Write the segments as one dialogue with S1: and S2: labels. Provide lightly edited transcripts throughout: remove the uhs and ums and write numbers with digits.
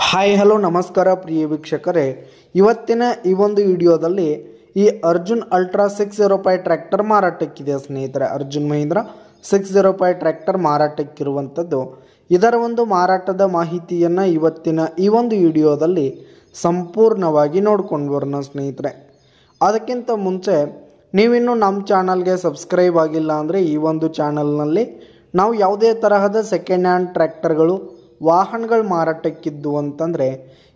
S1: Hi hello ನಮಸ್ಕಾರ ಪ್ರಿಯ ವೀಕ್ಷಕರೇ, ಇವತ್ತಿನ ಈ ಒಂದು ವಿಡಿಯೋದಲ್ಲಿ ಈ ಅರ್ಜುನ್ ಅಲ್ಟ್ರಾ 605 ಟ್ರ್ಯಾಕ್ಟರ್ ಮಾರಾಟಕ್ಕಿದೆ ಸ್ನೇಹಿತರೆ. ಅರ್ಜುನ್ ಮಹೀಂದ್ರ 605 ಟ್ರ್ಯಾಕ್ಟರ್ ಮಾರಾಟಕ್ಕಿರುವಂಥದ್ದು. ಇದರ ಒಂದು ಮಾರಾಟದ ಮಾಹಿತಿಯನ್ನು ಇವತ್ತಿನ ಈ ಒಂದು ವಿಡಿಯೋದಲ್ಲಿ ಸಂಪೂರ್ಣವಾಗಿ ನೋಡ್ಕೊಂಡು ಬರೋಣ ಸ್ನೇಹಿತರೆ. ಅದಕ್ಕಿಂತ ಮುಂಚೆ ನೀವಿನ್ನೂ ನಮ್ಮ ಚಾನಲ್ಗೆ ಸಬ್ಸ್ಕ್ರೈಬ್ ಆಗಿಲ್ಲ ಅಂದರೆ ಈ ಒಂದು ಚಾನಲ್ನಲ್ಲಿ ನಾವು ಯಾವುದೇ ತರಹದ ಸೆಕೆಂಡ್ ಹ್ಯಾಂಡ್ ಟ್ರ್ಯಾಕ್ಟರ್ಗಳು ವಾಹನಗಳು ಮಾರಾಟಕ್ಕಿದ್ದು ಅಂತಂದರೆ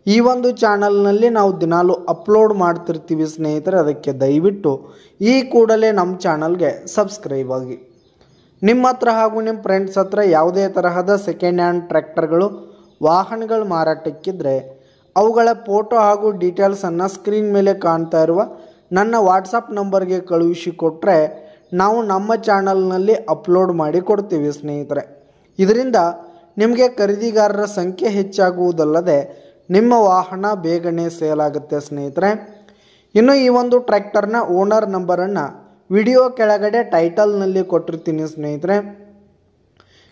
S1: ಈ ಒಂದು ಚಾನಲ್ನಲ್ಲಿ ನಾವು ದಿನಾಲು ಅಪ್ಲೋಡ್ ಮಾಡ್ತಿರ್ತೀವಿ ಸ್ನೇಹಿತರೆ. ಅದಕ್ಕೆ ದಯವಿಟ್ಟು ಈ ಕೂಡಲೇ ನಮ್ಮ ಚಾನಲ್ಗೆ ಸಬ್ಸ್ಕ್ರೈಬ್ ಆಗಿ. ನಿಮ್ಮ ಹತ್ರ ಹಾಗೂ ನಿಮ್ಮ ಫ್ರೆಂಡ್ಸ್ ಹತ್ರ ಯಾವುದೇ ತರಹದ ಸೆಕೆಂಡ್ ಹ್ಯಾಂಡ್ ಟ್ರ್ಯಾಕ್ಟರ್ಗಳು ವಾಹನಗಳು ಮಾರಾಟಕ್ಕಿದ್ರೆ ಅವುಗಳ ಫೋಟೋ ಹಾಗೂ ಡೀಟೇಲ್ಸನ್ನು ಸ್ಕ್ರೀನ್ ಮೇಲೆ ಕಾಣ್ತಾ ಇರುವ ನನ್ನ ವಾಟ್ಸಪ್ ನಂಬರ್ಗೆ ಕಳುಹಿಸಿಕೊಟ್ರೆ ನಾವು ನಮ್ಮ ಚಾನಲ್ನಲ್ಲಿ ಅಪ್ಲೋಡ್ ಮಾಡಿ ಕೊಡ್ತೀವಿ ಸ್ನೇಹಿತರೆ. ಇದರಿಂದ ನಿಮಗೆ ಖರೀದಿಗಾರರ ಸಂಖ್ಯೆ ಹೆಚ್ಚಾಗುವುದಲ್ಲದೆ ನಿಮ್ಮ ವಾಹನ ಬೇಗನೆ ಸೇಲ್ ಆಗುತ್ತೆ ಸ್ನೇಹಿತರೆ. ಇನ್ನು ಈ ಒಂದು ಟ್ರ್ಯಾಕ್ಟರ್ನ ಓನರ್ ನಂಬರನ್ನು ವಿಡಿಯೋ ಕೆಳಗಡೆ ಟೈಟಲ್ನಲ್ಲಿ ಕೊಟ್ಟಿರ್ತೀನಿ ಸ್ನೇಹಿತರೆ.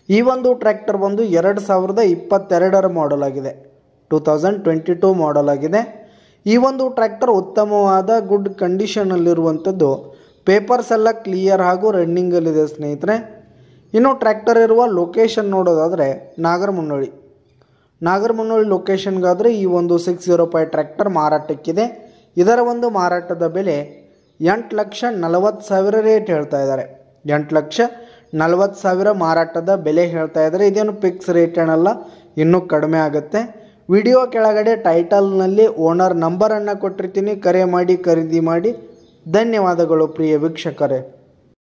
S1: ಈ ಒಂದು ಟ್ರ್ಯಾಕ್ಟರ್ ಬಂದು 2022 ಮಾಡೆಲ್ ಆಗಿದೆ, 2022 ಮಾಡೆಲ್ ಆಗಿದೆ. ಈ ಒಂದು ಟ್ರ್ಯಾಕ್ಟರ್ ಉತ್ತಮವಾದ ಗುಡ್ ಕಂಡೀಷನಲ್ಲಿರುವಂಥದ್ದು. ಪೇಪರ್ಸ್ ಎಲ್ಲ ಕ್ಲಿಯರ್ ಹಾಗೂ ರನ್ನಿಂಗಲ್ಲಿದೆ ಸ್ನೇಹಿತರೆ. ಇನ್ನು ಟ್ರ್ಯಾಕ್ಟರ್ ಇರುವ ಲೊಕೇಶನ್ ನೋಡೋದಾದರೆ ನಾಗರಮುನ್ನೋಳಿ ಲೊಕೇಶನ್ಗಾದರೆ ಈ ಒಂದು 605 ಟ್ರ್ಯಾಕ್ಟರ್ ಮಾರಾಟಕ್ಕಿದೆ. ಇದರ ಒಂದು ಮಾರಾಟದ ಬೆಲೆ 8,40,000 ರೇಟ್ ಹೇಳ್ತಾ ಇದ್ದಾರೆ. 8,40,000 ಮಾರಾಟದ ಬೆಲೆ ಹೇಳ್ತಾ ಇದ್ದಾರೆ. ಇದೇನು ಫಿಕ್ಸ್ ರೇಟ್ ಏನಲ್ಲ, ಇನ್ನೂ ಕಡಿಮೆ ಆಗುತ್ತೆ. ವಿಡಿಯೋ ಕೆಳಗಡೆ ಟೈಟಲ್ನಲ್ಲಿ ಓನರ್ ನಂಬರನ್ನು ಕೊಟ್ಟಿರ್ತೀನಿ, ಕರೆ ಮಾಡಿ ಖರೀದಿ ಮಾಡಿ. ಧನ್ಯವಾದಗಳು ಪ್ರಿಯ ವೀಕ್ಷಕರೇ.